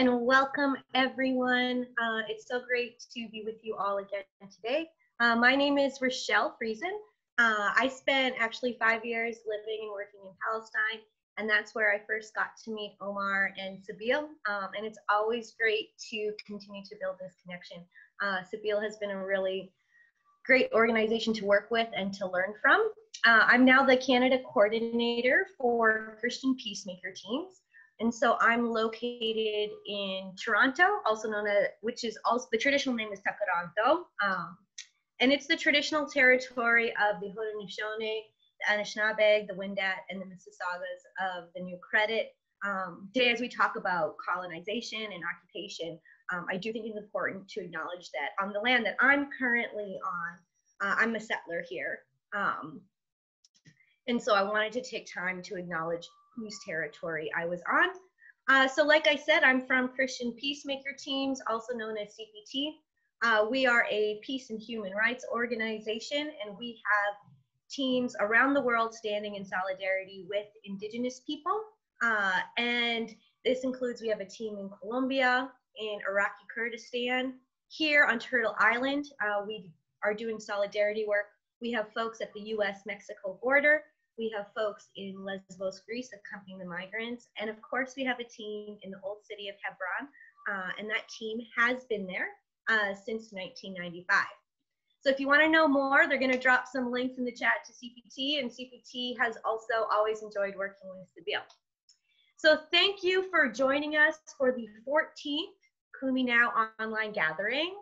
and welcome everyone. It's so great to be with you all again today. My name is Rachelle Friesen. I spent actually 5 years living and working in Palestine, and that's where I first got to meet Omar and Sabeel, and it's always great to continue to build this connection. Sabeel has been a really great organization to work with and to learn from. I'm now the Canada coordinator for Christian peacemaker teams. And so I'm located in Toronto, also known as, which is also, the traditional name is Takaranto. And it's the traditional territory of the Haudenosaunee, the Anishinaabe, the Wendat, and the Mississaugas of the New Credit. Today, as we talk about colonization and occupation, I do think it's important to acknowledge that on the land that I'm currently on, I'm a settler here. And so I wanted to take time to acknowledge whose territory I was on. So like I said, I'm from Christian Peacemaker Teams, also known as CPT. We are a peace and human rights organization, and we have teams around the world standing in solidarity with Indigenous people. And this includes, we have a team in Colombia, in Iraqi Kurdistan. Here on Turtle Island, we are doing solidarity work. We have folks at the US-Mexico border. We have folks in Lesbos, Greece, accompanying the migrants. And of course, we have a team in the old city of Hebron, and that team has been there since 1995. So if you want to know more, they're going to drop some links in the chat to CPT, and CPT has also always enjoyed working with Sabeel. So thank you for joining us for the 14th Kumi Now online gathering.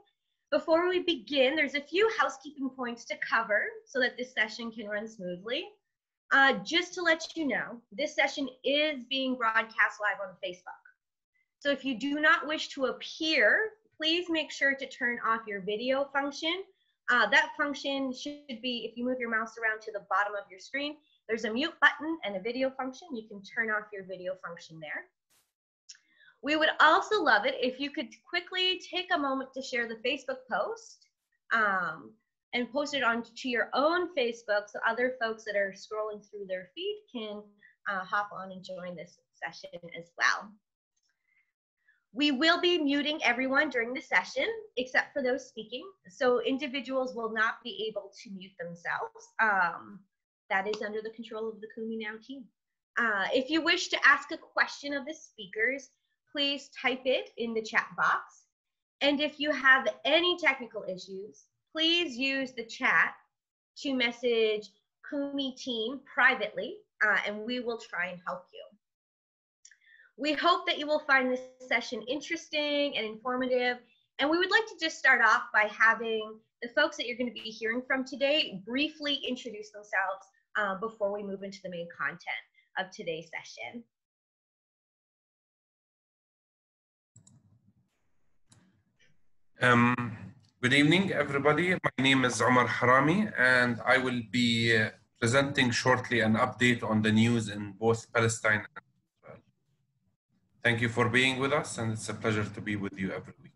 Before we begin, there's a few housekeeping points to cover so that this session can run smoothly. Just to let you know, this session is being broadcast live on Facebook. So if you do not wish to appear, please make sure to turn off your video function. That function should be, if you move your mouse around to the bottom of your screen, there's a mute button and a video function. You can turn off your video function there. We would also love it if you could quickly take a moment to share the Facebook post and post it onto your own Facebook so other folks that are scrolling through their feed can hop on and join this session as well. We will be muting everyone during the session except for those speaking, so individuals will not be able to mute themselves. That is under the control of the Kumi Now team. If you wish to ask a question of the speakers, please type it in the chat box. And if you have any technical issues, please use the chat to message Kumi team privately, and we will try and help you. We hope that you will find this session interesting and informative, and we would like to just start off by having the folks that you're going to be hearing from today briefly introduce themselves before we move into the main content of today's session. Good evening, everybody. My name is Omar Harami, and I will be presenting shortly an update on the news in both Palestine and Israel. Thank you for being with us, and it's a pleasure to be with you every week.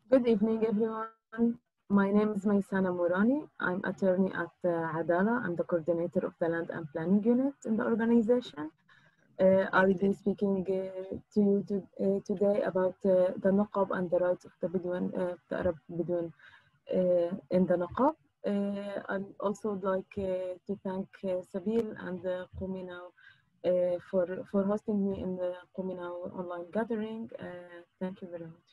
Good evening, everyone. My name is Myssana Morany. I'm attorney at Adalah. I'm the coordinator of the Land and Planning Unit in the organization. I will be speaking to you today about the Naqab and the rights of the Bedouin, the Arab Bedouin in the Naqab. I'd also like to thank Sabeel and Kumi Now for hosting me in the Kumi Now online gathering. Thank you very much.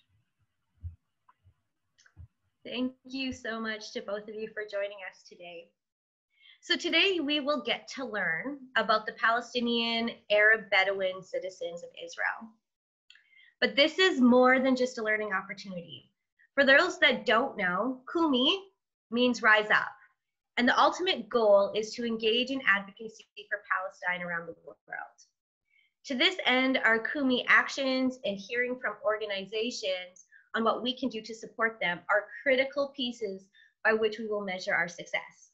Thank you so much to both of you for joining us today. So today we will get to learn about the Palestinian Arab Bedouin citizens of Israel. But this is more than just a learning opportunity. For those that don't know, Kumi means rise up. And the ultimate goal is to engage in advocacy for Palestine around the world. To this end, our Kumi actions and hearing from organizations on what we can do to support them are critical pieces by which we will measure our success.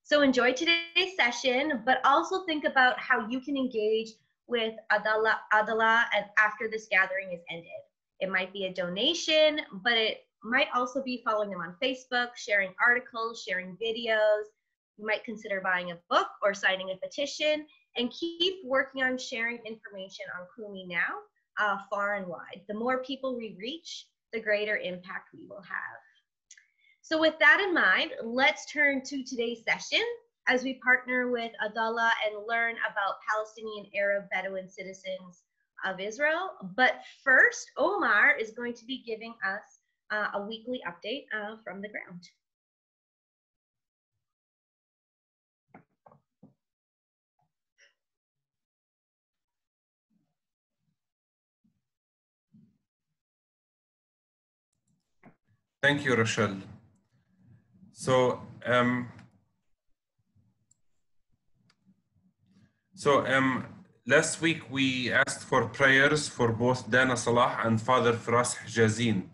So enjoy today's session, but also think about how you can engage with Adalah and after this gathering is ended. It might be a donation, but it might also be following them on Facebook, sharing articles, sharing videos. You might consider buying a book or signing a petition, and keep working on sharing information on Kumi now, far and wide. The more people we reach, the greater impact we will have. So with that in mind, let's turn to today's session as we partner with Adalah and learn about Palestinian Arab Bedouin citizens of Israel. But first, Omar is going to be giving us a weekly update from the ground. Thank you, Rachelle. So, last week we asked for prayers for both Dana Salah and Father Firas Hijazin.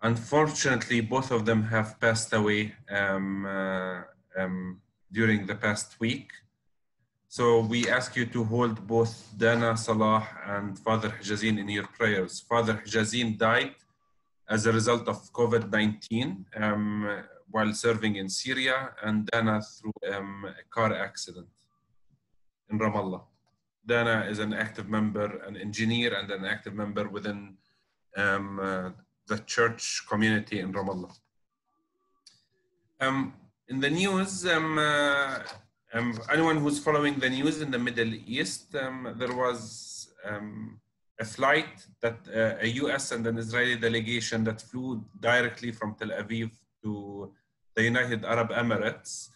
Unfortunately, both of them have passed away during the past week. So we ask you to hold both Dana Salah and Father Hijazin in your prayers. Father Hijazin died as a result of COVID-19 while serving in Syria, and Dana through a car accident in Ramallah. Dana is an active member, an engineer, and an active member within the church community in Ramallah. In the news, anyone who's following the news in the Middle East, there was a flight that a US and an Israeli delegation that flew directly from Tel Aviv to the United Arab Emirates.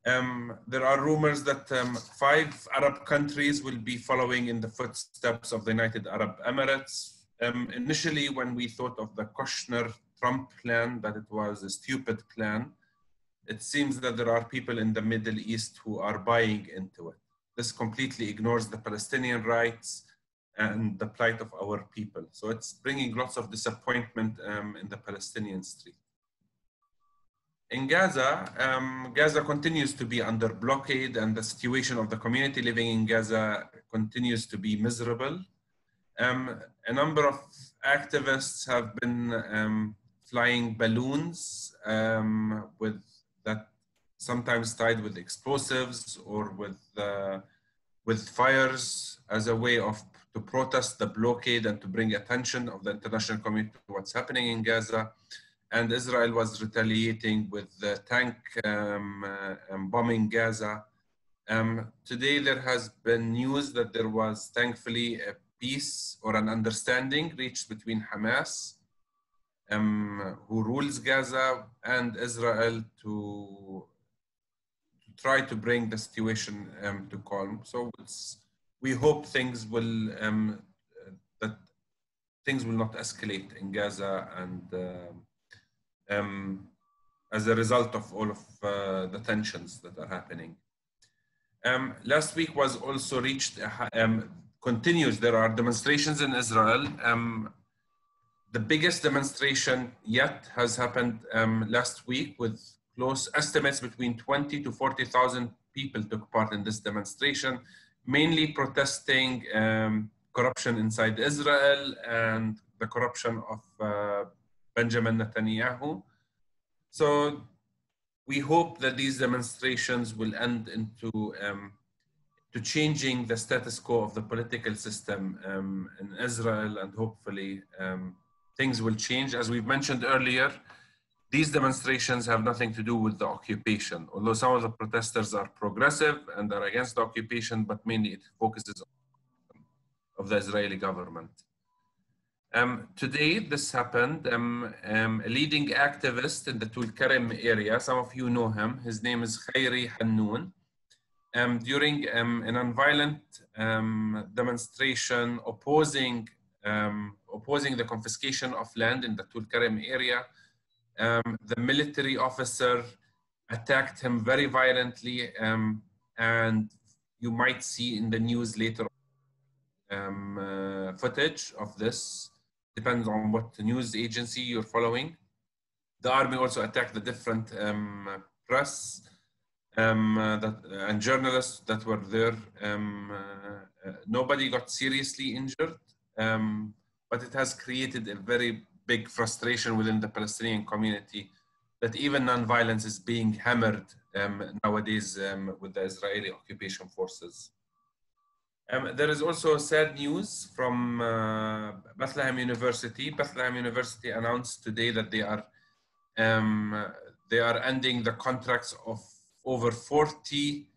There are rumors that 5 Arab countries will be following in the footsteps of the United Arab Emirates. Initially, when we thought of the Kushner-Trump plan, that it was a stupid plan, it seems that there are people in the Middle East who are buying into it. This completely ignores the Palestinian rights and the plight of our people. So it's bringing lots of disappointment in the Palestinian street. In Gaza, Gaza continues to be under blockade, and the situation of the community living in Gaza continues to be miserable. A number of activists have been flying balloons with that sometimes tied with explosives or with fires as a way to protest the blockade and to bring attention of the international community to what's happening in Gaza. And Israel was retaliating with the tank bombing Gaza. Today there has been news that there was thankfully a peace or an understanding reached between Hamas, who rules Gaza, and Israel to try to bring the situation to calm. So we hope things will that things will not escalate in Gaza, and as a result of all of the tensions that are happening. Last week was also reached, continues, there are demonstrations in Israel. The biggest demonstration yet has happened last week, with close estimates between 20 to 40,000 people took part in this demonstration, mainly protesting corruption inside Israel and the corruption of Benjamin Netanyahu. So we hope that these demonstrations will end into to changing the status quo of the political system in Israel, and hopefully things will change. As we've mentioned earlier, these demonstrations have nothing to do with the occupation, although some of the protesters are progressive and are against the occupation, but mainly it focuses on the Israeli government. Today, this happened. A leading activist in the Tulkarem area, some of you know him, his name is Khairi Hannoun. During a nonviolent demonstration opposing the confiscation of land in the Tulkarem area, the military officer attacked him very violently, and you might see in the news later footage of this. Depends on what news agency you're following. The army also attacked the different press and journalists that were there. Nobody got seriously injured, but it has created a very big frustration within the Palestinian community that even non-violence is being hammered nowadays with the Israeli occupation forces. There is also sad news from Bethlehem University. Bethlehem University announced today that they are ending the contracts of over 40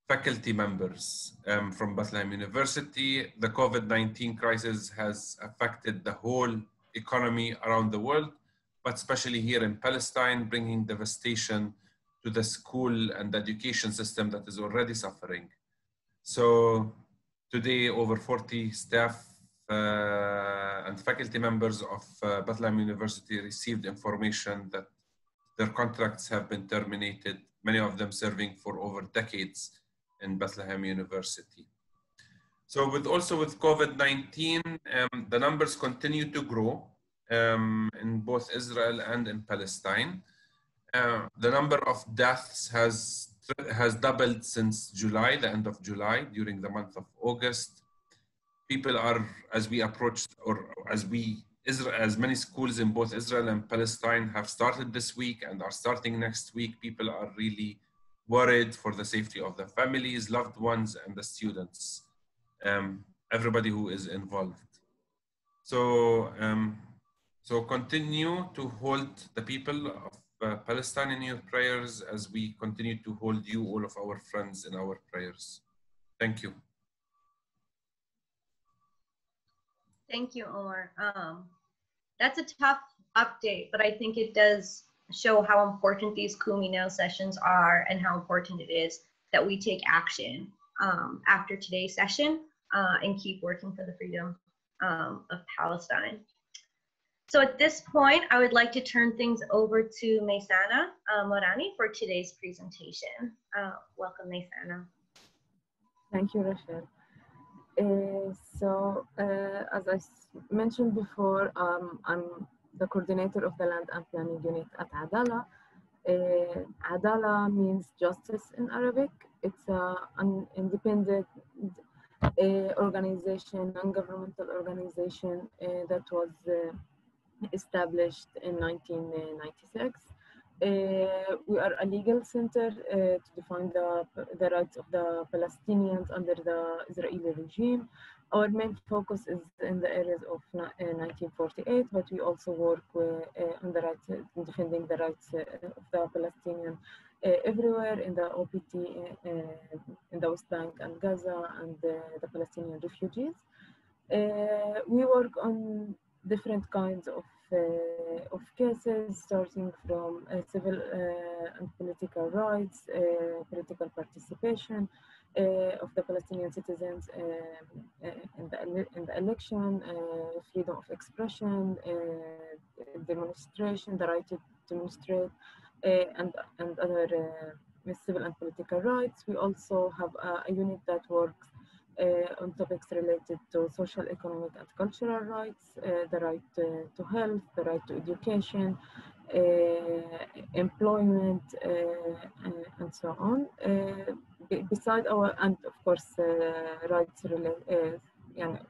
faculty members from Bethlehem University. The COVID-19 crisis has affected the whole economy around the world, but especially here in Palestine, bringing devastation to the school and the education system that is already suffering. So today, over 40 staff and faculty members of Bethlehem University received information that their contracts have been terminated, many of them serving for over decades in Bethlehem University. So with COVID-19, the numbers continue to grow in both Israel and in Palestine. The number of deaths has doubled since July, the end of July, during the month of August. People are, as many schools in both Israel and Palestine have started this week and are starting next week, people are really worried for the safety of the families, loved ones, and the students, everybody who is involved. So, so continue to hold the people of Palestine in your prayers as we continue to hold you, all of our friends, in our prayers. Thank you. Thank you, Omar. That's a tough update, but I think it does show how important these Kumi now sessions are and how important it is that we take action after today's session and keep working for the freedom of Palestine. So at this point, I would like to turn things over to Myssana Morany for today's presentation. Welcome, Myssana. Thank you, Rachelle. As I mentioned before, I'm the coordinator of the Land and Planning Unit at Adalah. Adalah means justice in Arabic. It's an independent organization, non-governmental organization that was established in 1996. We are a legal center to define the rights of the Palestinians under the Israeli regime. Our main focus is in the areas of 1948, but we also work on the rights, defending the rights of the Palestinian everywhere in the OPT, in the West Bank and Gaza, and the Palestinian refugees. We work on different kinds of cases, starting from civil and political rights, political participation of the Palestinian citizens in the election, freedom of expression, demonstration, the right to demonstrate, and other civil and political rights. We also have a unit that works on topics related to social, economic, and cultural rights, the right to health, the right to education, employment, and so on. Beside our, and of course, rights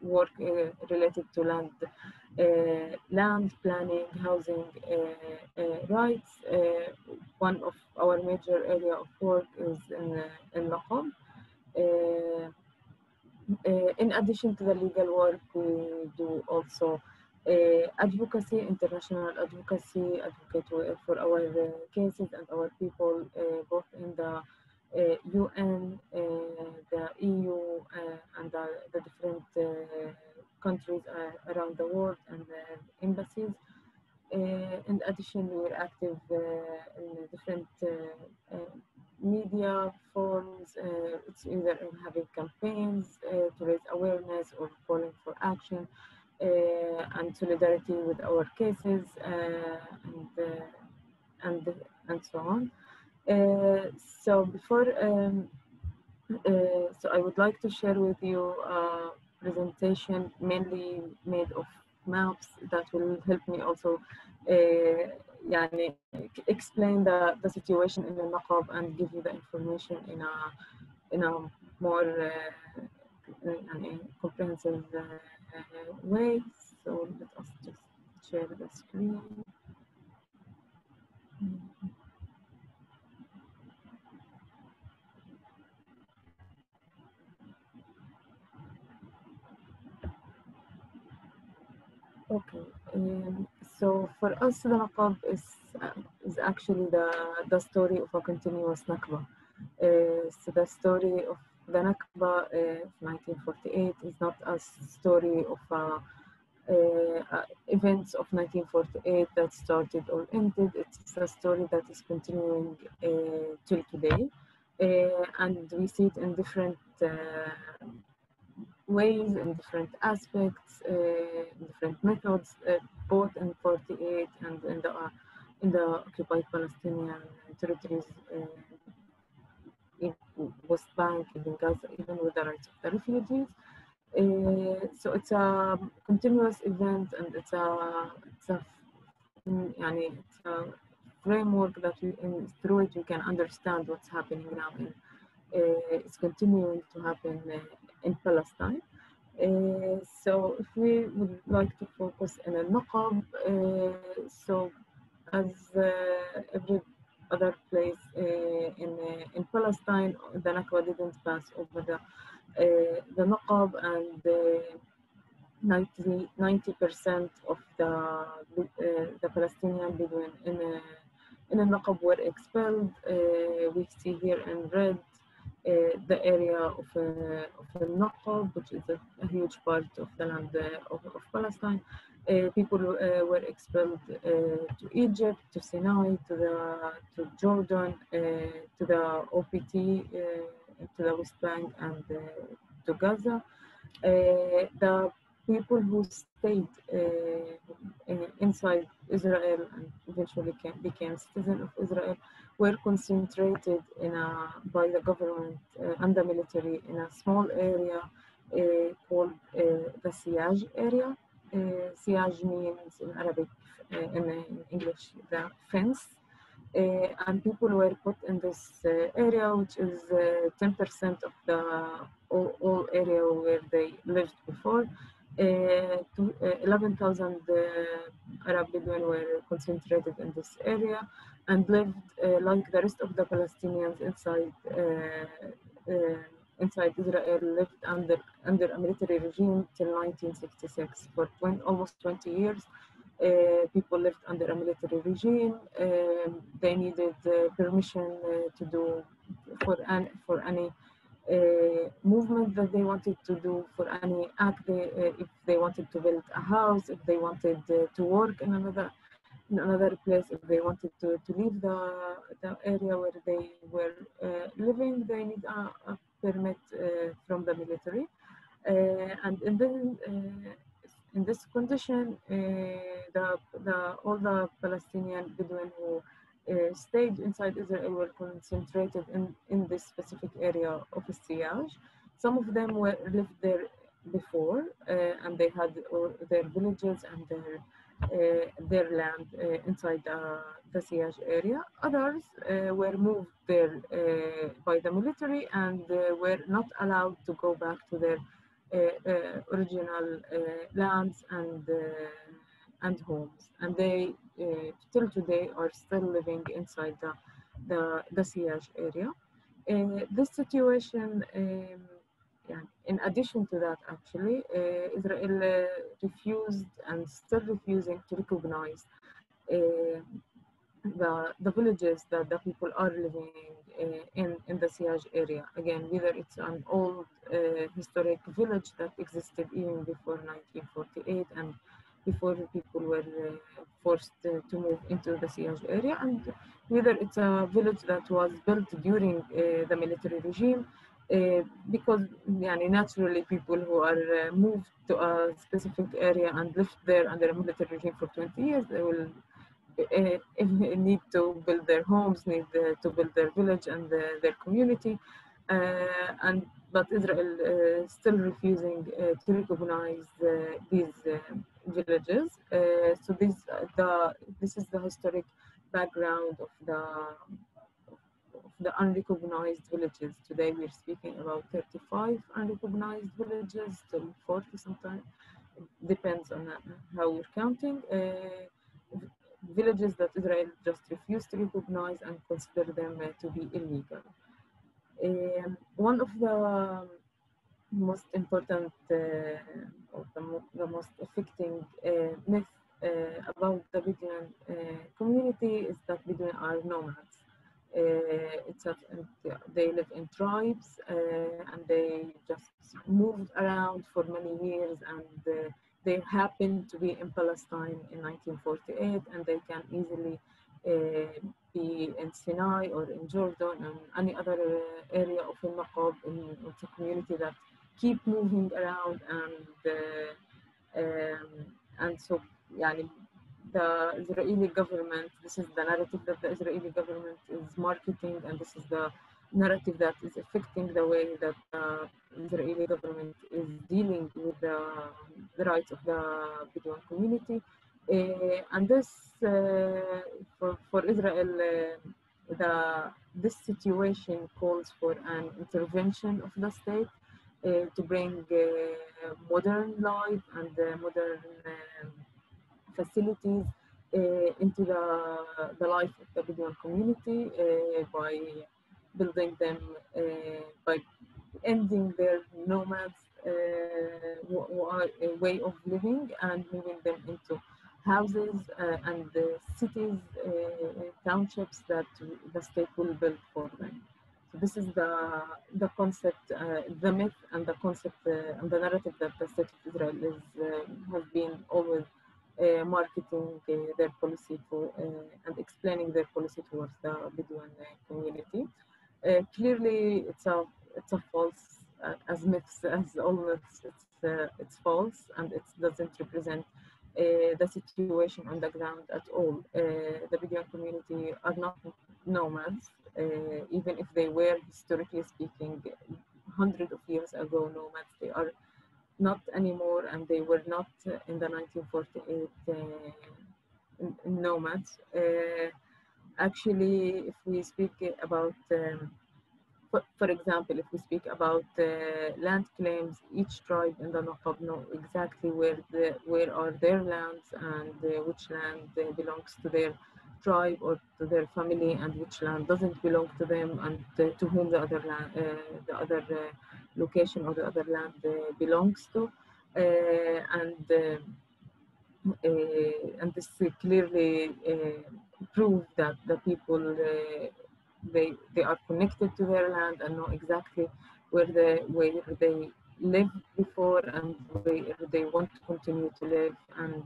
work related to land planning, housing rights. One of our major area of work is in Naqab. In addition to the legal work, we do also advocacy, international advocacy, advocate for our cases and our people, both in the UN, the EU, and the different countries around the world, and the embassies. In addition, we were active in different media forms. It's either in having campaigns to raise awareness or calling for action and solidarity with our cases, and so on. So before, so I would like to share with you a presentation mainly made of maps that will help me also explain the situation in the Naqab and give you the information in a more comprehensive way. So let us just share the screen. Okay, so for us, the Naqab is actually the story of a continuous Nakba. So the story of the Nakba of 1948 is not a story of events of 1948 that started or ended. It's a story that is continuing till today, and we see it in different ways, in different aspects, different methods, both in 48 and in the occupied Palestinian territories, in West Bank, in Gaza, even with the rights of the refugees. So it's a continuous event, and it's a framework that through it you can understand what's happening now. It's continuing to happen in Palestine. So if we would like to focus on al-Naqab, so as every other place in Palestine, the Nakba didn't pass over the Naqab, and 90% of the Palestinian Bedouin in the Naqab were expelled. We see here in red the area of Naqab, which is a huge part of the land of Palestine. People were expelled to Egypt, to Sinai, to Jordan, to the OPT, to the West Bank, and to Gaza. The people who stayed inside Israel and eventually became citizens of Israel were concentrated by the government and the military in a small area called the Siyaj area. Siyaj means in Arabic, in English, the fence. And people were put in this area, which is 10% of the all area where they lived before. 11,000 Arab Bedouin were concentrated in this area and lived like the rest of the Palestinians inside Israel, lived under a military regime till 1966. For almost 20 years, people lived under a military regime. They needed permission to do for any movement that they wanted to do, for any act, if they wanted to build a house, if they wanted to work in another place, if they wanted to leave the area where they were living, they need a permit from the military. And in this condition, all the Palestinian Bedouin who stayed inside Israel were concentrated in this specific area of Siyaj. Some of them lived there before, and they had their villages and their land inside the Siyaj area. Others were moved there by the military and were not allowed to go back to their original lands and homes, and they till today are still living inside the Siyaj area. This situation, in addition to that, actually, Israel refused and still refusing to recognize the villages that the people are living in the Siyaj area. Again, whether it's an old historic village that existed even before 1948 and before people were forced to move into the Siyaj area, and whether it's a village that was built during the military regime, because naturally people who are moved to a specific area and lived there under a military regime for 20 years, they will need to build their homes, need to build their village and their community, but Israel still refusing to recognize these villages. So this is the historic background of the unrecognized villages. Today we're speaking about 35 unrecognized villages, till 40 sometimes. It depends on how we're counting. Villages that Israel just refused to recognize and consider them to be illegal. One of the most important or the most affecting myth about the Bedouin community is that Bedouin are nomads. They live in tribes and they just moved around for many years, and they happened to be in Palestine in 1948, and they can easily be in Sinai or in Jordan and any other area of al-Naqab in the community that keep moving around, and so يعني, the Israeli government, this is the narrative that the Israeli government is marketing, and this is the narrative that is affecting the way that the Israeli government is dealing with the rights of the Bedouin community. And this, for Israel, this situation calls for an intervention of the state to bring modern life and modern facilities into the life of the Bedouin community by building them, by ending their nomads way of living and moving them into houses and cities, townships that the state will build for them. So this is the concept, the myth and the concept and the narrative that the state of Israel has been always marketing their policy for and explaining their policy towards the Bedouin community. Clearly, it's a false, as myths, as all myths, it's false, and it doesn't represent the situation on the ground at all. The Bedouin community are not nomads, even if they were, historically speaking, hundreds of years ago nomads. They are not anymore, and they were not in the 1948 nomads. Actually, if we speak about for example, if we speak about land claims, each tribe in the Naqab know exactly where are their lands and which land belongs to their tribe or to their family, and which land doesn't belong to them, and to whom the other land, the other location or the other land belongs to, and this clearly proves that the people they are connected to their land and know exactly where they lived before and where they want to continue to live. And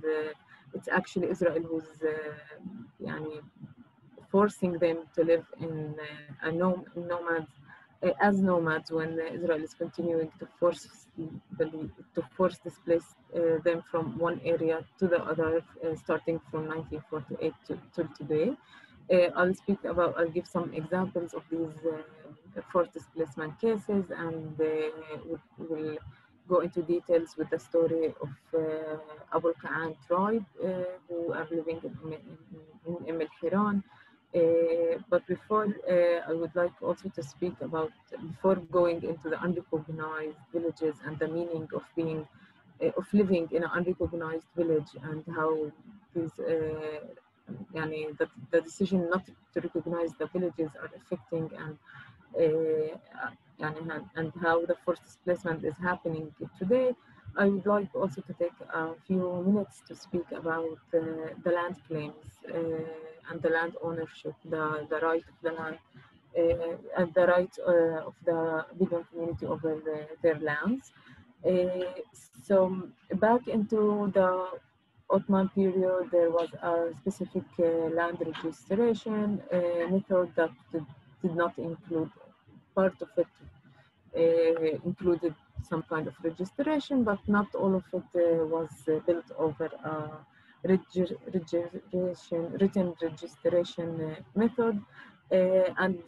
it's actually Israel who's forcing them to live in nomads, as nomads, when Israel is continuing to force displace them from one area to the other, starting from 1948 till today. I'll give some examples of these forced displacement cases, and we'll go into details with the story of al-Kalima tribe who are living in al-Hiran. But before, I would like also to speak about, before going into the unrecognized villages and the meaning of being, of living in an unrecognized village, and how these, the decision not to recognize the villages are affecting, and how the forced displacement is happening today. I would like also to take a few minutes to speak about the land claims and the land ownership, the right of the land and the right of the Bedouin community over their lands. So back into the Ottoman period, there was a specific land registration method that did not include, part of it included some kind of registration, but not all of it was built over a written registration method. And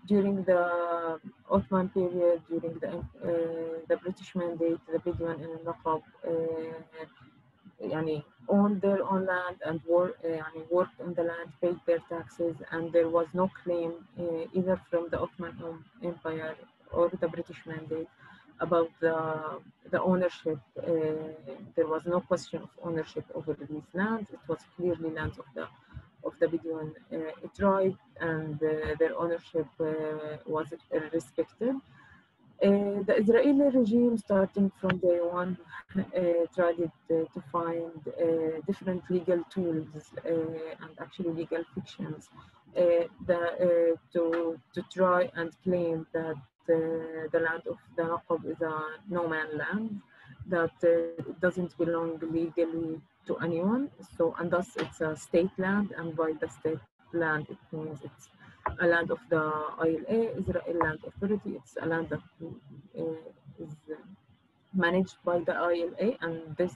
during the Ottoman period, during the British Mandate, the Bedouin in Naqab owned their own land and worked on the land, paid their taxes, and there was no claim either from the Ottoman Empire or the British Mandate about the ownership. There was no question of ownership over these lands. It was clearly lands of the Bedouin tribe, and their ownership was respected. The Israeli regime, starting from day one, tried to find different legal tools and actually legal fictions to try and claim that the land of the Naqab is a no-man land, that it doesn't belong legally to anyone. So, and thus it's a state land, and by the state land, it means it's a land of the ILA, Israel Land Authority. It's a land that is managed by the ILA, and thus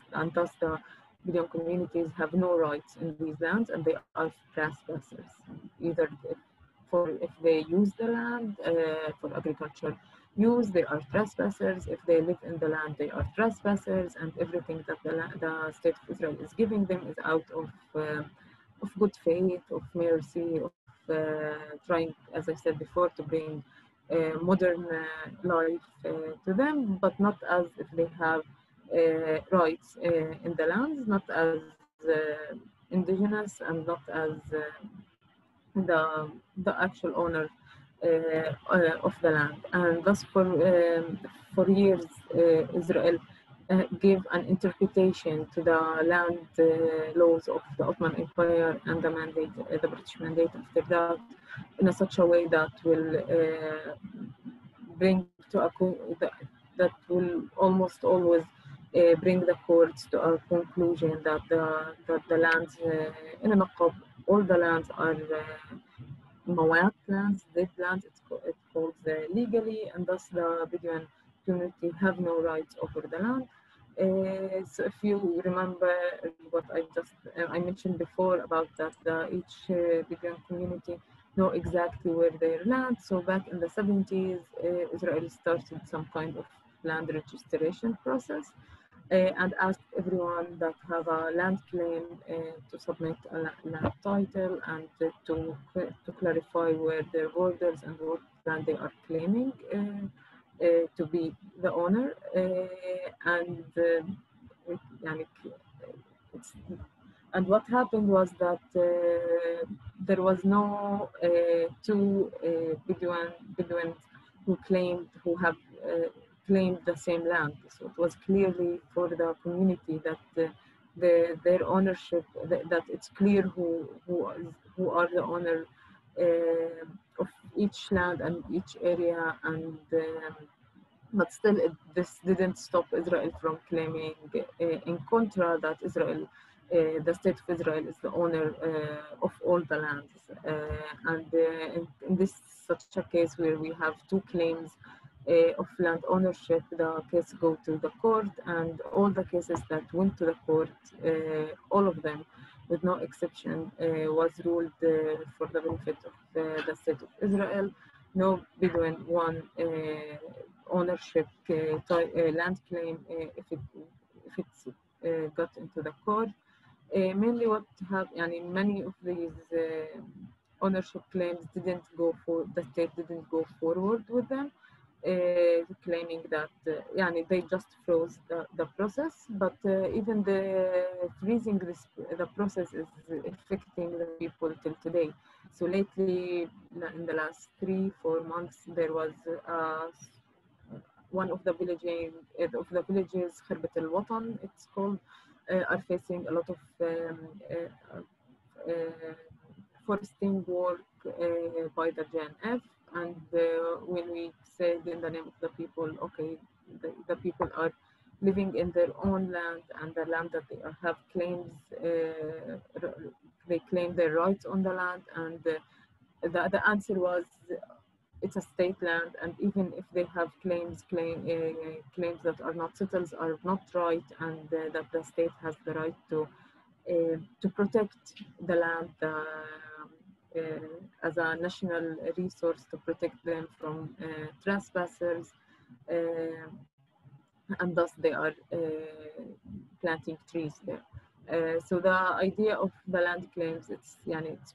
the Bedouin communities have no rights in these lands, and they are trespassers. Either if they use the land for agriculture use, they are trespassers. If they live in the land, they are trespassers, and everything that the state of Israel is giving them is out of good faith, of mercy, of trying, as I said before, to bring modern life to them, but not as if they have rights in the lands, not as indigenous, and not as the actual owner of the land. And thus for years, Israel gave an interpretation to the land laws of the Ottoman Empire and the mandate, the British mandate after that, in such a way that will bring to that will almost always bring the courts to a conclusion that the lands in Naqab, all the lands are Mawat lands, dead lands, it's called legally, and thus the Bedouin community have no rights over the land. So if you remember what I mentioned before about that each Bedouin community know exactly where their land. So back in the 70s, Israel started some kind of land registration process and asked everyone that have a land claim to submit a land title and to clarify where their borders and what land they are claiming to be the owner. And what happened was that there was no two Bedouins who have claimed the same land. So it was clearly for the community that their ownership, that it's clear who are the owner of each land and each area, and but still this didn't stop Israel from claiming in contra that Israel, the state of Israel is the owner of all the lands. In this such a case where we have two claims of land ownership, the case go to the court, and all the cases that went to the court, all of them, with no exception, was ruled for the benefit of the state of Israel. No Bedouin won ownership land claim if it's got into the court. Mainly what many of these ownership claims didn't go for, the state didn't go forward with them, claiming that they just froze the process. But even the freezing the process is affecting the people till today. So lately, in the last 3-4 months, there was one of the villages, Khirbat al-Watan, it's called, are facing a lot of foresting work by the JNF. And when we said in the name of the people, okay, the people are living in their own land, and the land that they have claims, they claim their rights on the land, and the answer was it's a state land, and even if they have claims that are not settled, are not right, and that the state has the right to protect the land as a national resource, to protect them from trespassers, and thus they are planting trees there. So the idea of the land claims, it's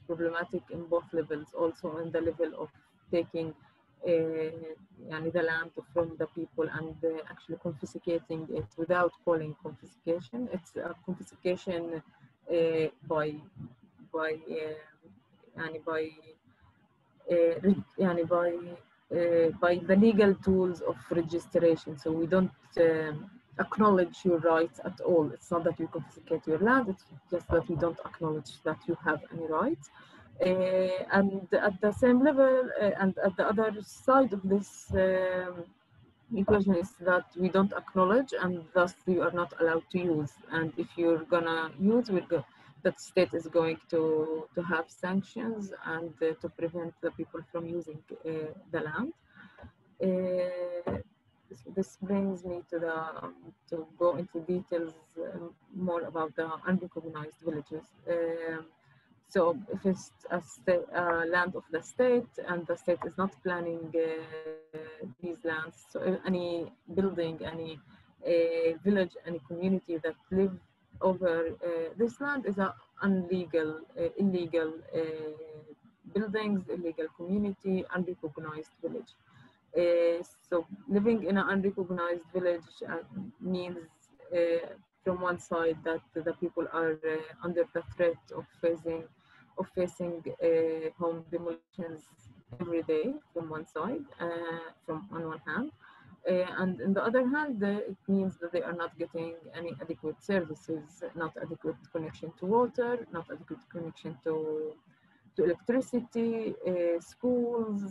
problematic in both levels, also on the level of taking the land from the people and actually confiscating it without calling confiscation. It's a confiscation by by the legal tools of registration. So we don't acknowledge your rights at all. It's not that you confiscate your land, it's just that we don't acknowledge that you have any rights. And at the same level, and at the other side of this equation is that we don't acknowledge, and thus you are not allowed to use. And if you're gonna use, that state is going to have sanctions and to prevent the people from using the land. This brings me to go into details more about the unrecognized villages. So if it's a land of the state and the state is not planning these lands, so any building, any village, any community that live over this land is an illegal buildings, illegal community, unrecognized village. So living in an unrecognized village means from one side that the people are under the threat of facing home demolitions every day from one side, on one hand. And on the other hand, it means that they are not getting any adequate services, not adequate connection to water, not adequate connection to electricity, schools,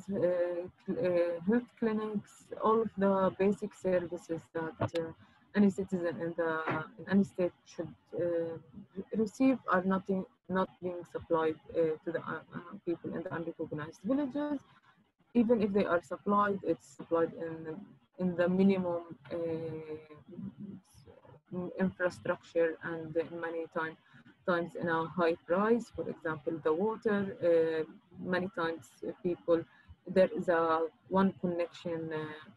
health clinics, all of the basic services that any citizen in any state should receive are not being supplied to the people in the unrecognized villages. Even if they are supplied, it's supplied in the minimum infrastructure, and many times in a high price. For example, the water, many times there is one connection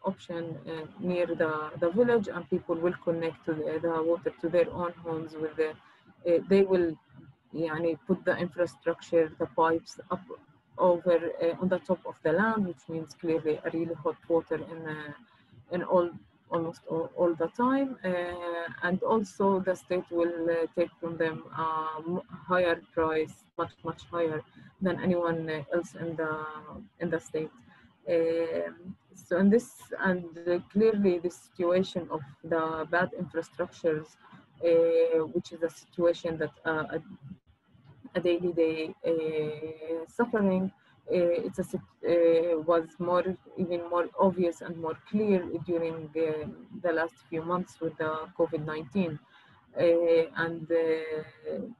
option near the village, and people will connect to the water to their own homes with they will put the infrastructure, the pipes up over on the top of the land, which means clearly a really hot water in almost all the time, and also the state will take from them a higher price, much higher than anyone else in the state. So in this, and clearly this situation of the bad infrastructures, which is a situation that a daily day suffering, was even more obvious and more clear during the last few months with the COVID-19. And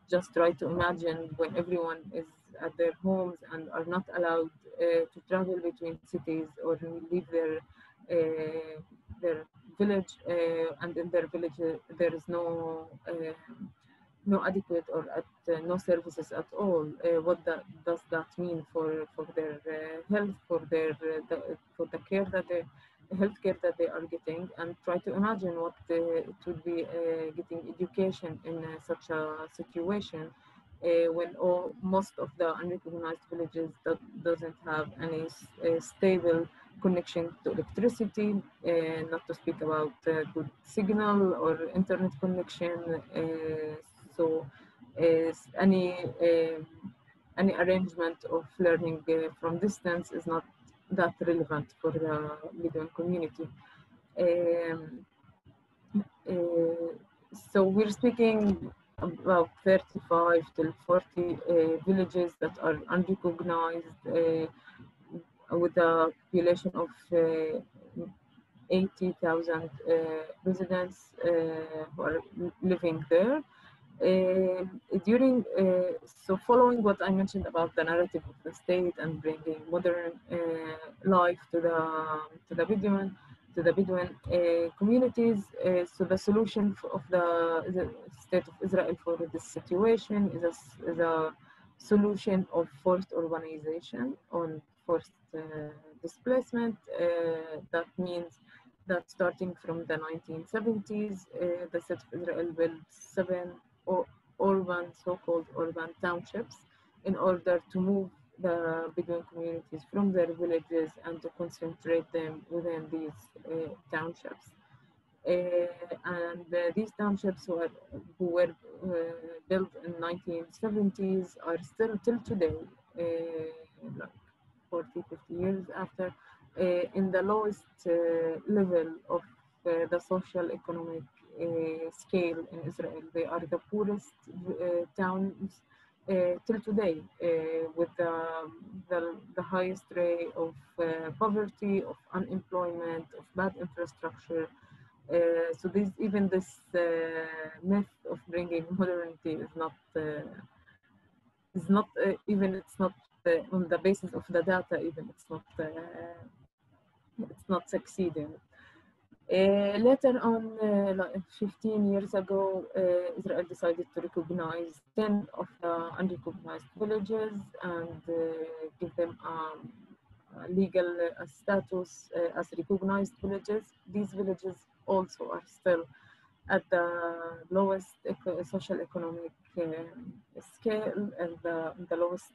just try to imagine when everyone is at their homes and are not allowed to travel between cities or leave their village, and in their village there is no adequate or no services at all. What does that mean for their health, for the care that healthcare that they are getting? And try to imagine what it would be getting education in such a situation when most of the unrecognized villages doesn't have any stable connection to electricity, not to speak about good signal or internet connection. So any arrangement of learning from distance is not that relevant for the Bedouin community. So we're speaking about 35 to 40 villages that are unrecognized, with a population of 80,000 residents who are living there. So following what I mentioned about the narrative of the state and bringing modern life to the Bedouin communities, so the solution of the state of Israel for this situation is a solution of forced urbanization, on forced displacement. That means that starting from the 1970s, the state of Israel built 7 so-called urban townships in order to move the Bedouin communities from their villages and to concentrate them within these townships. And these townships who were built in 1970s are still till today, like 40, 50 years after, in the lowest level of the social economic scale in Israel. They are the poorest towns till today, with the highest rate of poverty, of unemployment, of bad infrastructure. So even this myth of bringing modernity is not even, it's not on the basis of the data, even it's not succeeding. Later on, like 15 years ago, Israel decided to recognize 10 of the unrecognized villages and give them a legal status as recognized villages. These villages also are still at the lowest social economic scale and the lowest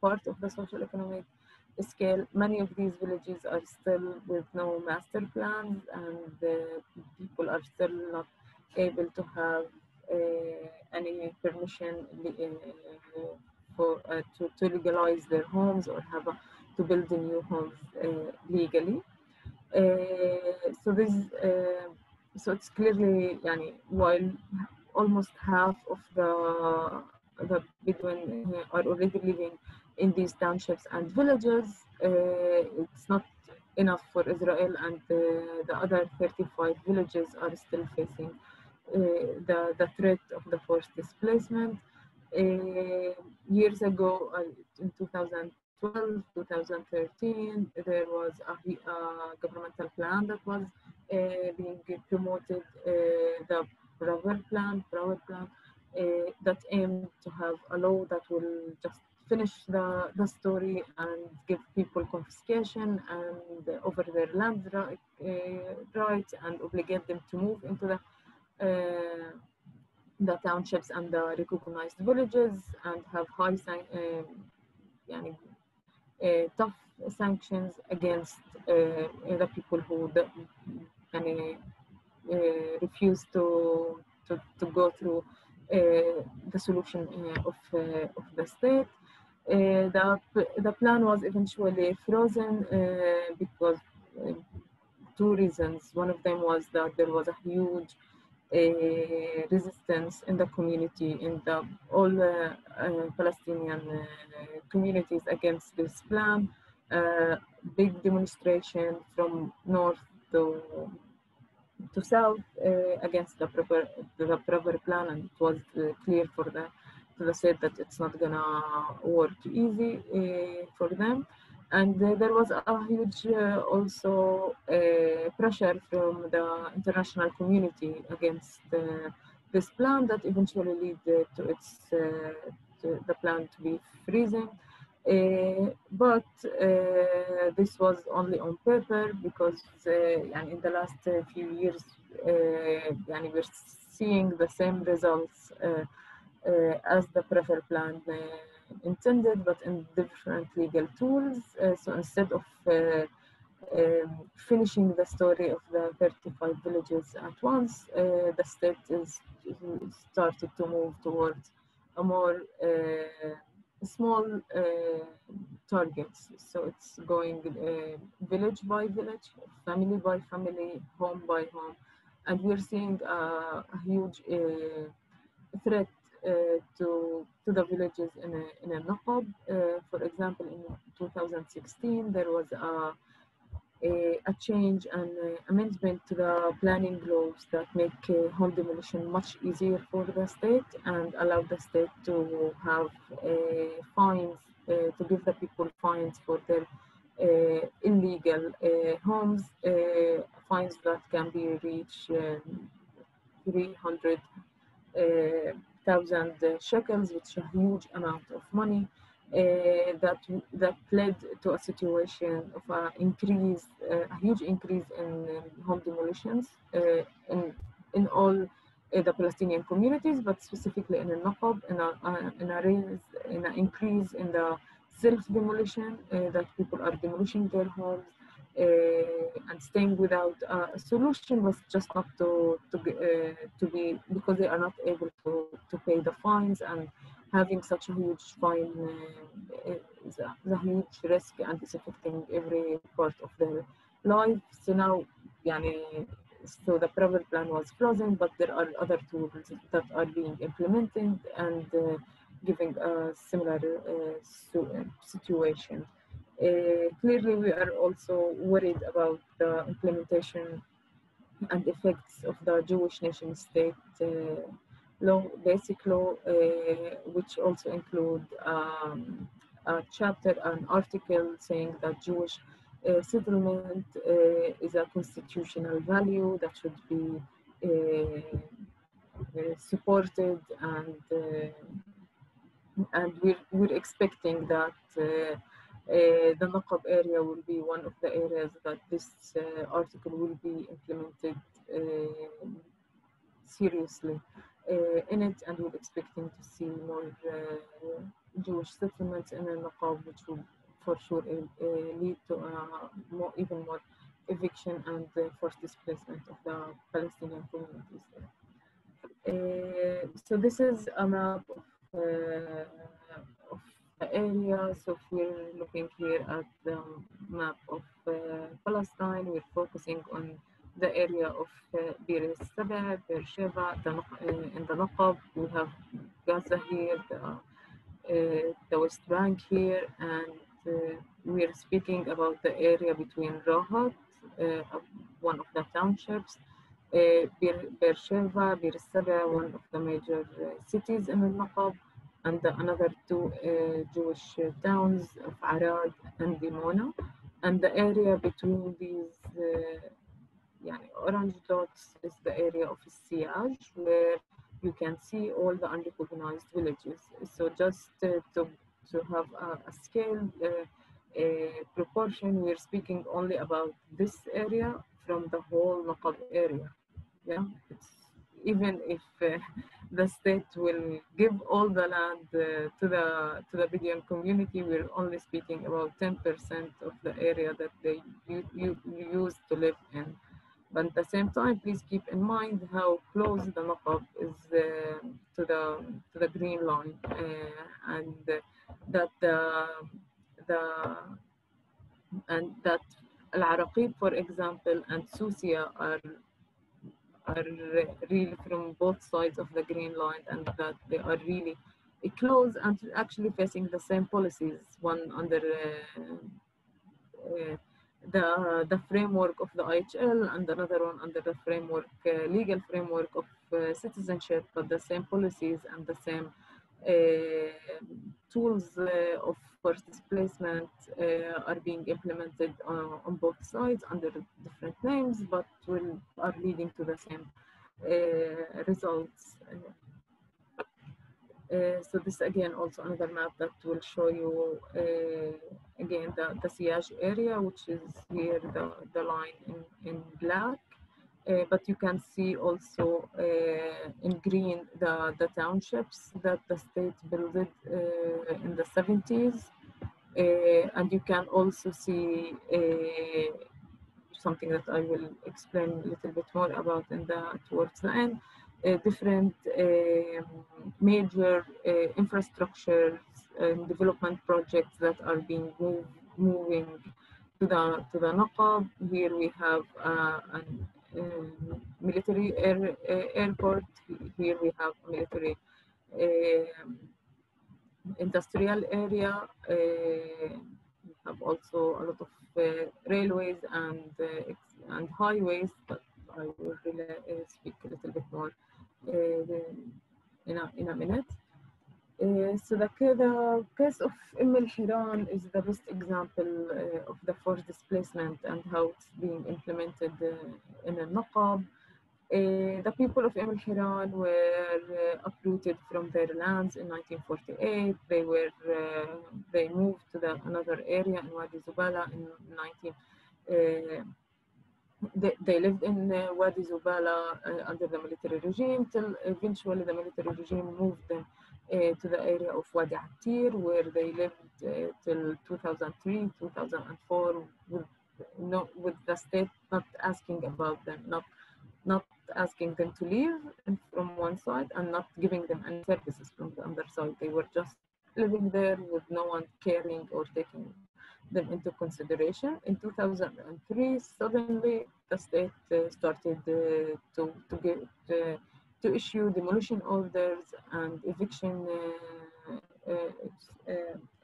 part of the social economic scale. Many of these villages are still with no master plans, and people are still not able to have any permission to legalize their homes or to build the new homes legally. So it's clearly, while almost half of the Bedouin are already living in these townships and villages, it's not enough for Israel, and the other 35 villages are still facing the threat of the forced displacement. Years ago, in 2012, 2013, there was a governmental plan that was being promoted, the Power Plan, that aimed to have a law that will just finish the story and give people confiscation and over their land rights, and obligate them to move into the townships and the recognized villages, and have tough sanctions against the people who refuse to go through the solution of the state. The plan was eventually frozen because two reasons. One of them was that there was a huge resistance in the community, in all Palestinian communities against this plan. Big demonstration from north to south against the proper plan, and it was clear to the state that it's not gonna work easy for them. And there was a huge also pressure from the international community against this plan that eventually led to the plan to be freezing. But this was only on paper, because in the last few years we're seeing the same results as the proper plan intended, but in different legal tools. So instead of finishing the story of the 35 villages at once, the state started to move towards a more small targets. So it's going village by village, family by family, home by home, and we're seeing a huge threat to the villages in a Naqab. For example, in 2016, there was a change and amendment to the planning laws that make home demolition much easier for the state, and allow the state to have fines, to give the people fines for their illegal homes, fines that can be reached 300,000 shekels, which is a huge amount of money. That led to a situation of a huge increase in home demolitions in all the Palestinian communities, but specifically in the Naqab, in an increase in the self-demolition, that people are demolishing their homes and staying without a solution was just not to be, because they are not able to pay the fines, and having such a huge fine is a huge risk, and it's affecting every part of their life. So now, so the travel plan was frozen, but there are other tools that are being implemented and giving a similar situation. Clearly, we are also worried about the implementation and effects of the Jewish nation state law, basic law, which also include a chapter, an article saying that Jewish settlement is a constitutional value that should be supported, and we're expecting that the Naqab area will be one of the areas that this article will be implemented seriously in it, and we're expecting to see more Jewish settlements in Naqab, which will for sure lead to even more eviction and forced displacement of the Palestinian communities there. So this is a map of the area. So if we're looking here at the map of Palestine, we're focusing on the area of Bir Saba, Beersheba, in the Naqab. We have Gaza here, the West Bank here, and we're speaking about the area between Rahat, one of the townships, Beersheba, Bir Saba, one of the major cities in the Naqab, and another two Jewish towns of Arad and Dimona. And the area between these orange dots is the area of Siyaj, where you can see all the unrecognized villages. So just to have a scale proportion, we're speaking only about this area from the whole Naqab area. Yeah, even if the state will give all the land to the Bedouin community, we're only speaking about 10% of the area that they used to live in. But at the same time, please keep in mind how close the Naqab is to the green line, and that Al-Araqib, for example, and Susia are really from both sides of the green line, and that they are really close and actually facing the same policies, one under the framework of the IHL, and another one under the framework, legal framework of citizenship, but the same policies and the same tools of forced displacement are being implemented on both sides under different names, but are leading to the same results. So this again also another map that will show you again the Siyaj area, which is here the line in black. But you can see also in green the townships that the state built in the 70s. And you can also see something that I will explain a little bit more about towards the end, different major infrastructure and development projects that are being moving to the Naqab. Here we have an military airport. Here we have a military industrial area. We have also a lot of railways and highways, but I will really speak a little bit more in a minute. So the case of al-Hiran is the best example of the forced displacement and how it's being implemented in al-Naqab. The people of al-Hiran were uprooted from their lands in 1948. They moved to another area in Wadi Zubala in They lived in Wadi Zubala under the military regime till eventually the military regime moved them to the area of Wadi Attir, where they lived till 2003, 2004 with with the state not asking about them, not asking them to leave from one side and not giving them any services from the other side. They were just living there with no one caring or taking them into consideration. In 2003, suddenly the state started to issue demolition orders and eviction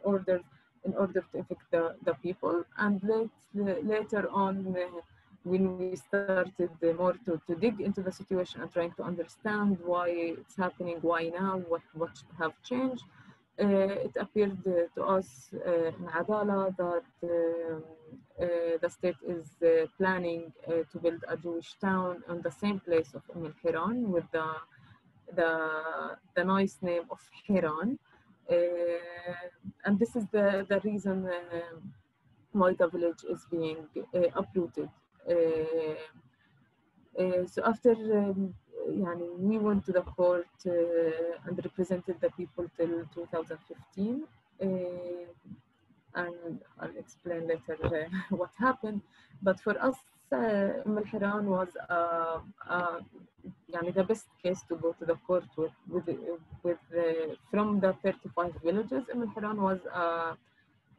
orders in order to evict the people. And later on, when we started more to dig into the situation and trying to understand why it's happening, why now, what should have changed, it appeared to us in Adalah that the state is planning to build a Jewish town on the same place of al-Hiran with the nice name of Hiran. And this is the reason why the village is being uprooted. So after we went to the court and represented the people till 2015, and I'll explain later what happened. But for us, al-Hiran was the best case to go to the court with from the 35 villages. al-Hiran was,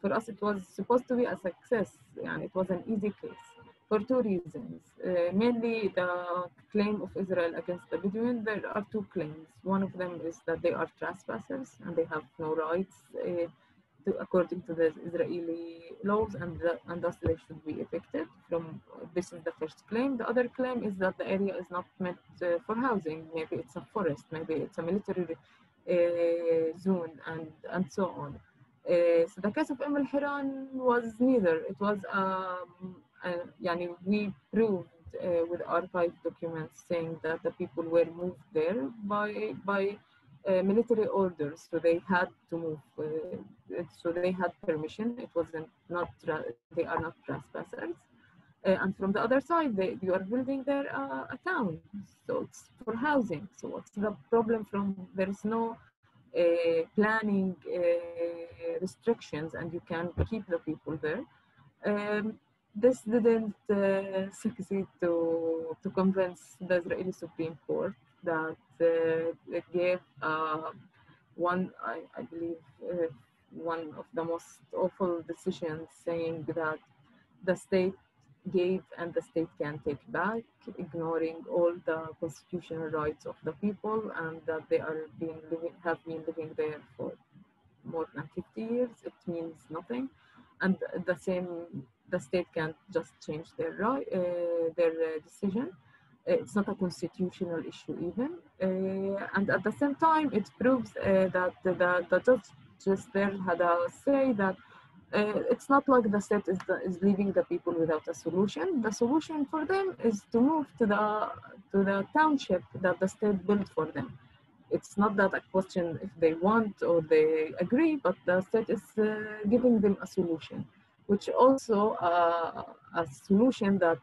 for us, it was supposed to be a success. It was an easy case for two reasons. Mainly the claim of Israel against the Bedouin. There are two claims. One of them is that they are trespassers and they have no rights according to the Israeli laws, and thus they should be evicted from. This is the first claim. The other claim is that the area is not meant for housing. Maybe it's a forest, maybe it's a military zone, and so on. So the case of al-Hiran was neither. It was we proved with archive documents saying that the people were moved there by military orders, so they had to move. So they had permission. It wasn't they are not trespassers. And from the other side, you are building there a town, so it's for housing. So what's the problem? There is no planning restrictions, and you can keep the people there. This didn't succeed to convince the Israeli Supreme Court that it gave I believe, one of the most awful decisions, saying that the state gave and the state can take back, ignoring all the constitutional rights of the people, and that they have been living there for more than 50 years. It means nothing, and the state can't just change their decision. It's not a constitutional issue even, and at the same time, it proves that the judges there had a say that it's not like the state is leaving the people without a solution. The solution for them is to move to the township that the state built for them. It's not that a question if they want or they agree, but the state is giving them a solution, which also a solution that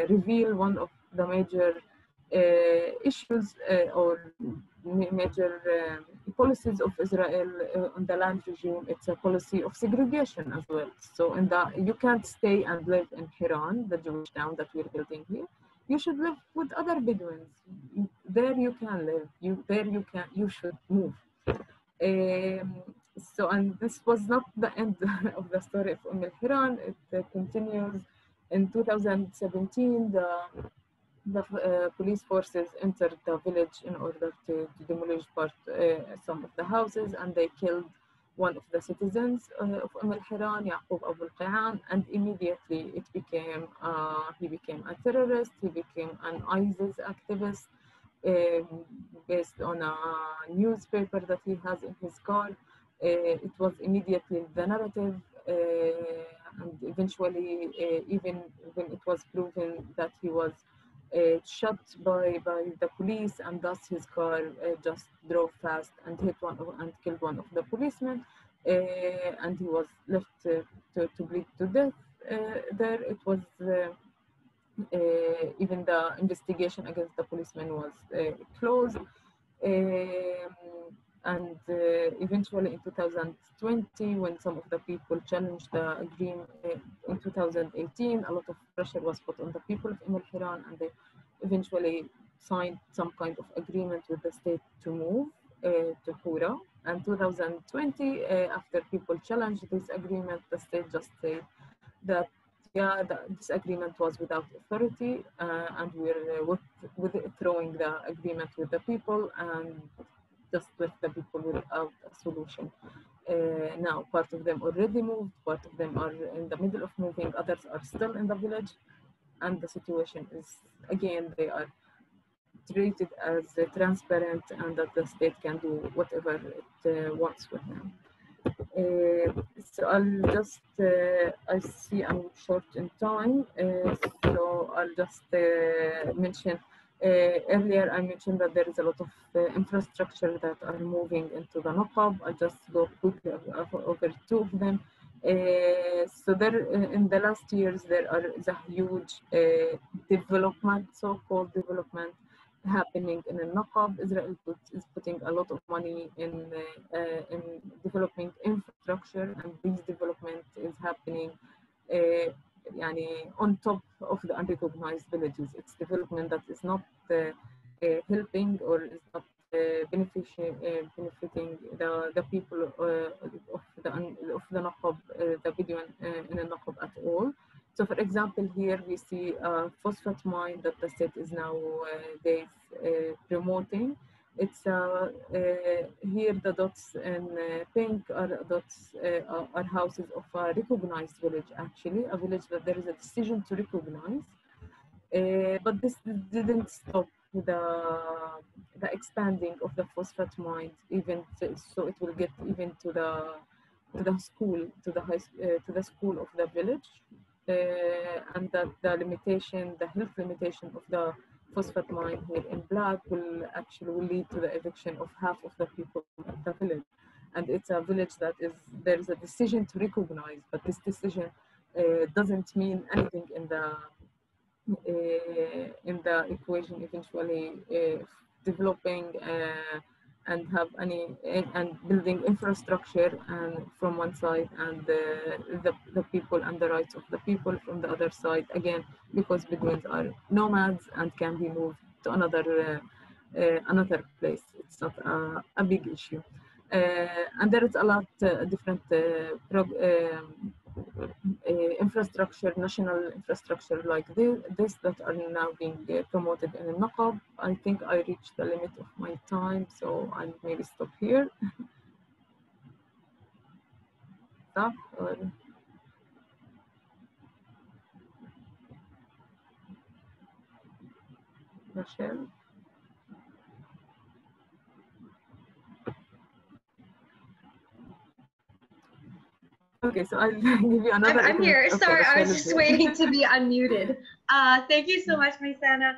reveal one of the major issues or major policies of Israel on the land regime. It's a policy of segregation as well. So you can't stay and live in Hiran, the Jewish town that we're building here. You should live with other Bedouins. There you can live. You should move. And this was not the end of the story of al-Hiran. It continues. In 2017, the police forces entered the village in order to demolish some of the houses, and they killed one of the citizens of al-Hiran, Yaqub Abu al-Qi'an, and immediately he became a terrorist. He became an ISIS activist based on a newspaper that he has in his car. It was immediately the narrative, and eventually, even when it was proven that he was shot by the police, and thus his car just drove fast and killed one of the policemen, and he was left to bleed to death. There it was even the investigation against the policeman was closed. And eventually in 2020, when some of the people challenged the agreement in 2018, a lot of pressure was put on the people of Hiran, and they eventually signed some kind of agreement with the state to move to Hura. And 2020, after people challenged this agreement, the state just said that yeah, this agreement was without authority, and we're withdrawing the agreement with the people and just left the people without a solution. Now, part of them already moved, part of them are in the middle of moving, others are still in the village, and the situation is, again, they are treated as transparent and that the state can do whatever it wants with them. So I'll just, I see I'm short in time, so I'll just mention, earlier I mentioned that there is a lot of infrastructure that are moving into the Naqab. I'll just go quickly over two of them. So there, in the last years, there is a huge development, so-called development, happening in the Naqab. Israel is putting a lot of money in developing infrastructure, and this development is happening on top of the unrecognized villages. It's development that is not helping or is not benefiting the people of the Naqab, the Bedouin in the Naqab at all. So, for example, here we see a phosphate mine that the state is nowadays promoting. It's here the dots in pink are dots are houses of a recognized village. Actually, a village that there is a decision to recognize, but this didn't stop the expanding of the phosphate mine. Even so, it will get even to the school, to the school of the village. And that the limitation, the health limitation of the phosphate mine here in black will lead to the eviction of half of the people of the village. And it's a village that there is a decision to recognize, but this decision doesn't mean anything in the equation eventually developing and have and building infrastructure and from one side, and the people and the rights of the people from the other side, again because Bedouins are nomads and can be moved to another place. It's not a big issue, and there is a lot different infrastructure, national infrastructure like this that are now being promoted in Naqab. I think I reached the limit of my time, so I'll maybe stop here. Stop or Rachelle? Okay, so I'll give you another. I'm here. Okay, sorry, I was just waiting to be unmuted. Thank you so much, Myssana.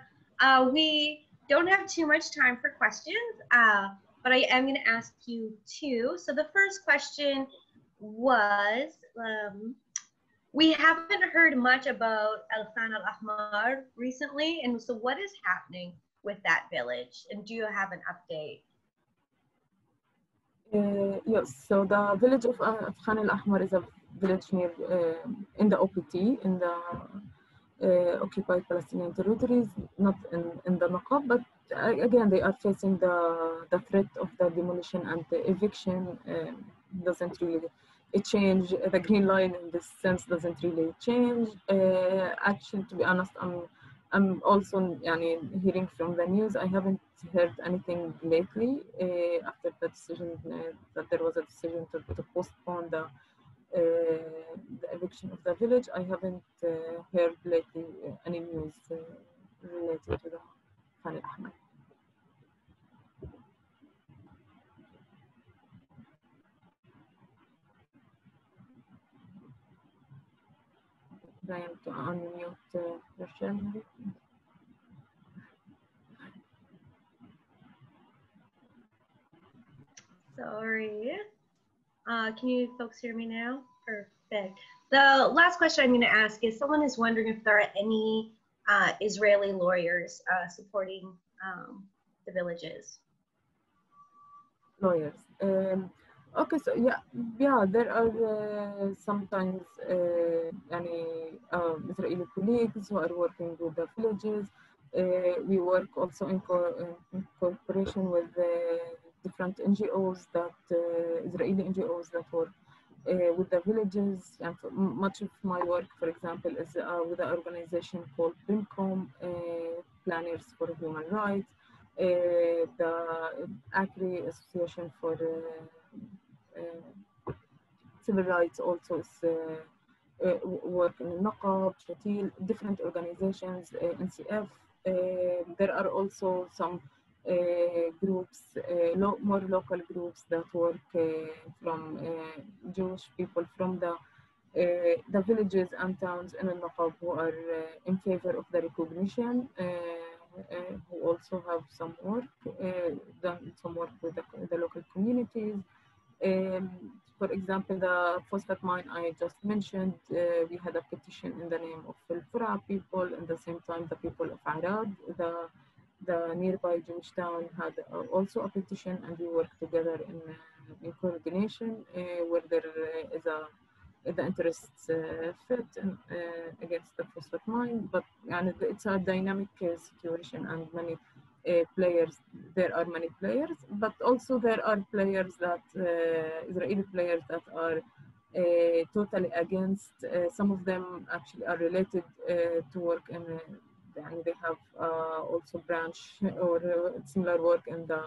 We don't have too much time for questions, but I am going to ask you two. So the first question was, we haven't heard much about al-Ahmar recently, and so what is happening with that village? And do you have an update? Yes, so the village of Khan al-Ahmar is a village near in the OPT, in the occupied Palestinian territories, not in the Naqab, but again they are facing the threat of the demolition, and the eviction doesn't really change. The green line in this sense doesn't really change. Actually, to be honest, I'm also hearing from the news. I haven't heard anything lately after the decision that there was a decision to postpone the eviction of the village. I haven't heard lately any news related to the Khan al-Ahmar. Trying to unmute Rachelle. Sorry. Can you folks hear me now? Perfect. The last question I'm going to ask is, someone is wondering if there are any Israeli lawyers supporting the villages. employers. Okay, so yeah, there are sometimes Israeli colleagues who are working with the villages. We work also in cooperation with different NGOs Israeli NGOs that work with the villages. And much of my work, for example, is with an organization called PRIMCOM, Planners for Human Rights, the ACRI Association for Civil Rights also is work in Naqab, Shatil, different organizations, NCF. There are also some groups, more local groups that work from Jewish people from the villages and towns in Naqab who are in favor of the recognition, who also have some work, done some work with the local communities. For example, the phosphate mine I just mentioned, we had a petition in the name of Al-Fura people, and at the same time the people of Arad, the nearby Jewish town, had also a petition, and we worked together in coordination where there is the interests fit against the phosphate mine. But it's a dynamic situation, and many players. There are many players, but also there are players that Israeli players that are totally against. Some of them actually are related to work in. And they have also branch or similar work in the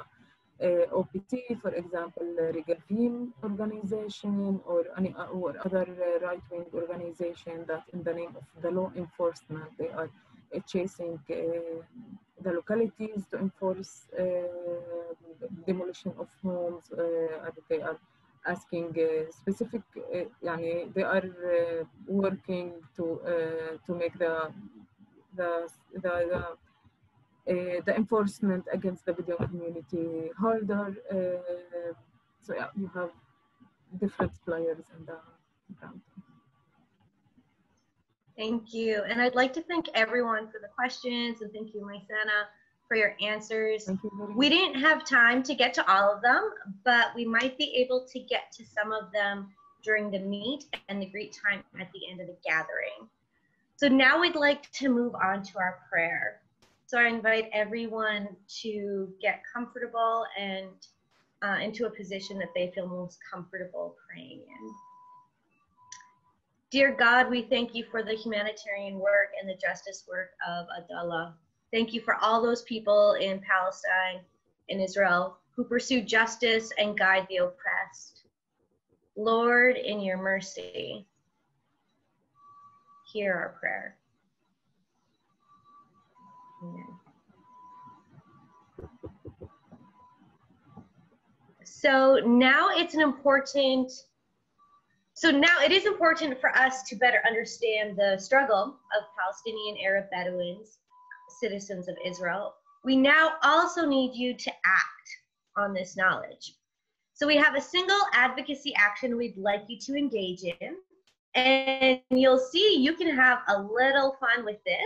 OPT, for example, Regavim organization or any or other right-wing organization that in the name of the law enforcement, they are chasing the localities to enforce demolition of homes. They are asking specific, they are working to make the enforcement against the Bedouin community harder. So yeah, you have different players in the ground. Thank you. And I'd like to thank everyone for the questions, and thank you, Myssana, for your answers. Thank you very much. We didn't have time to get to all of them, but we might be able to get to some of them during the meet and the greet time at the end of the gathering. So now we'd like to move on to our prayer. So I invite everyone to get comfortable and into a position that they feel most comfortable praying in. Dear God, we thank you for the humanitarian work and the justice work of Adalah. Thank you for all those people in Palestine, in Israel, who pursue justice and guide the oppressed. Lord, in your mercy, hear our prayer. Amen. So now it is important for us to better understand the struggle of Palestinian Arab Bedouins, citizens of Israel. We now also need you to act on this knowledge. So we have a single advocacy action we'd like you to engage in, and you'll see you can have a little fun with this.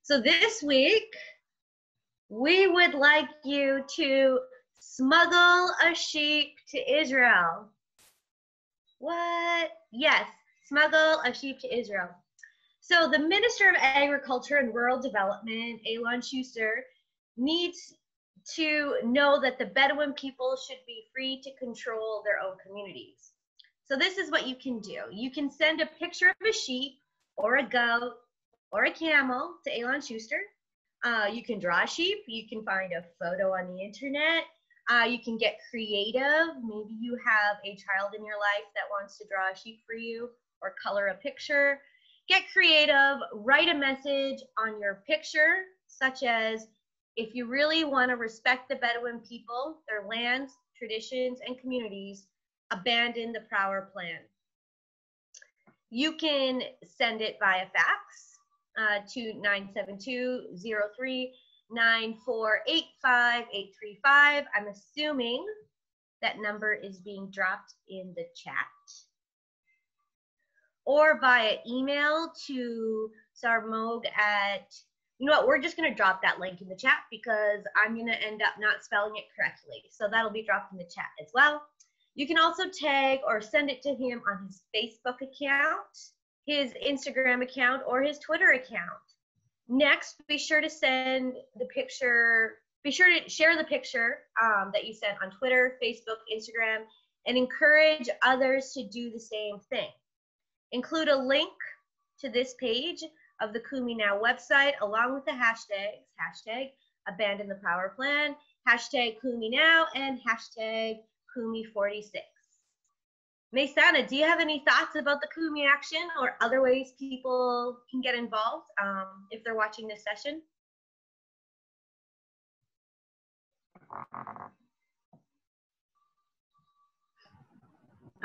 So this week, we would like you to smuggle a sheep to Israel. What? Yes, smuggle a sheep to Israel. So the Minister of Agriculture and Rural Development, Alon Schuster, needs to know that the Bedouin people should be free to control their own communities. So this is what you can do. You can send a picture of a sheep or a goat or a camel to Alon Schuster. You can draw a sheep. You can find a photo on the internet. You can get creative. Maybe you have a child in your life that wants to draw a sheep for you or color a picture. Get creative. Write a message on your picture, such as, if you really want to respect the Bedouin people, their lands, traditions, and communities, abandon the Power Plan. You can send it via fax to 972-03-9485-835. I'm assuming that number is being dropped in the chat. Or via email to sarmog at You know what, we're just gonna drop that link in the chat because I'm gonna end up not spelling it correctly. So that'll be dropped in the chat as well. You can also tag or send it to him on his Facebook account, his Instagram account, or his Twitter account. Next, be sure to send the picture, be sure to share the picture that you sent on Twitter, Facebook, Instagram, and encourage others to do the same thing. Include a link to this page of the Kumi Now website along with the hashtags, hashtag abandon the power plan, hashtag Kumi Now, and hashtag Kumi46. Myssana, do you have any thoughts about the Kumi Action or other ways people can get involved if they're watching this session?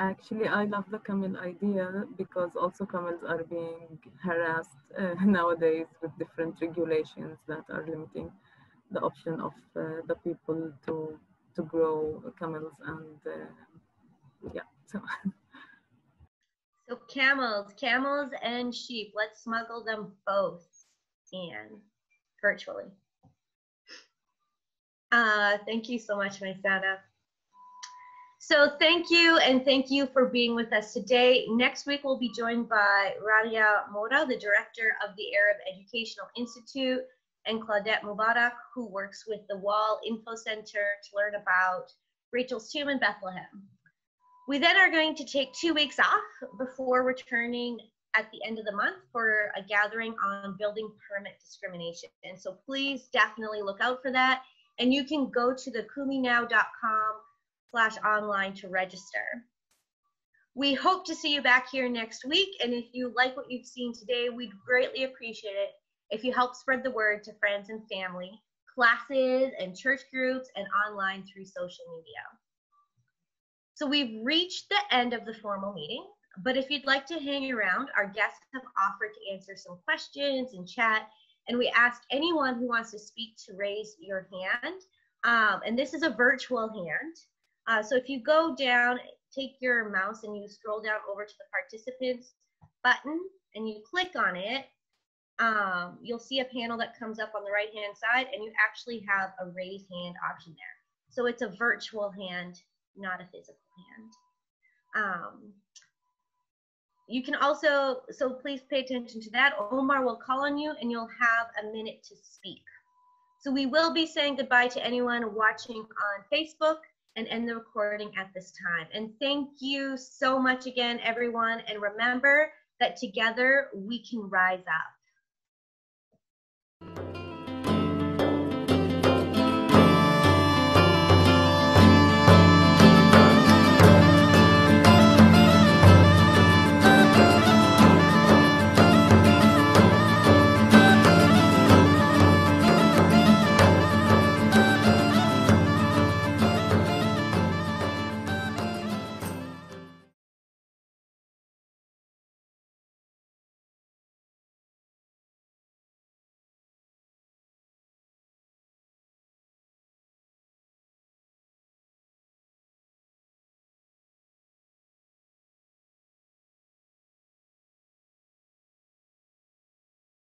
Actually, I love the camel idea because also camels are being harassed nowadays with different regulations that are limiting the option of the people to grow camels and yeah. So camels and sheep, let's smuggle them both in virtually. Thank you so much, Myssana. So thank you, and thank you for being with us today. Next week, we'll be joined by Rachelle, the director of the Arab Educational Institute, and Claudette Mubarak, who works with the Wall Info Center to learn about Rachel's tomb in Bethlehem. We then are going to take 2 weeks off before returning at the end of the month for a gathering on building permit discrimination. And so please definitely look out for that. And you can go to the kuminow.com/online to register. We hope to see you back here next week. And if you like what you've seen today, we'd greatly appreciate it if you help spread the word to friends and family, classes and church groups, and online through social media. So we've reached the end of the formal meeting, but if you'd like to hang around, our guests have offered to answer some questions and chat, and we ask anyone who wants to speak to raise your hand. And this is a virtual hand. So if you go down, take your mouse and you scroll down over to the participants button and you click on it, you'll see a panel that comes up on the right-hand side, and you actually have a raise hand option there. So it's a virtual hand, not a physical hand. You can also, so please pay attention to that. Omar will call on you and you'll have a minute to speak. So we will be saying goodbye to anyone watching on Facebook and end the recording at this time. And thank you so much again, everyone. And remember that together we can rise up.